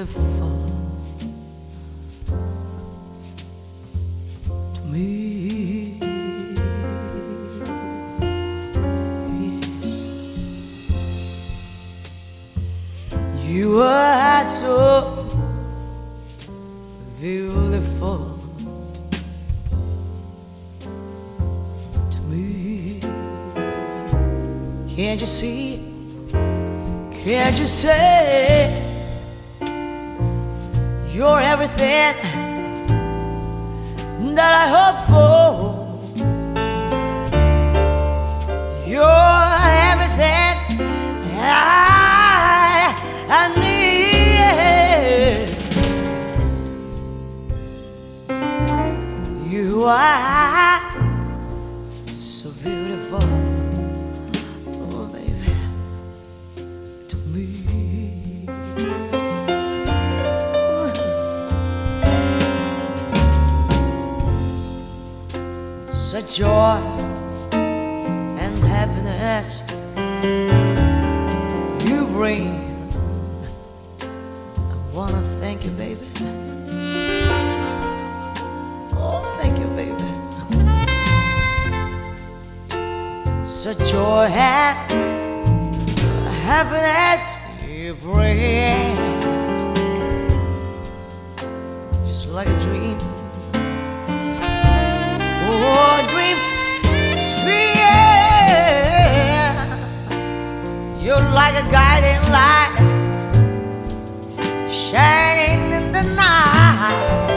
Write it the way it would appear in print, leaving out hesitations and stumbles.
beautiful to me. You are so beautiful to me. Can't you see? Can't you say you're everything that I hope for? You're everything I need. You are so beautiful, oh baby, to me. Such joy and happiness you bring. I wanna thank you, baby. Oh, thank you, baby. Such joy and happiness you bring, just like a dream. Oh, dream, yeah. You're like a guiding light shining in the night.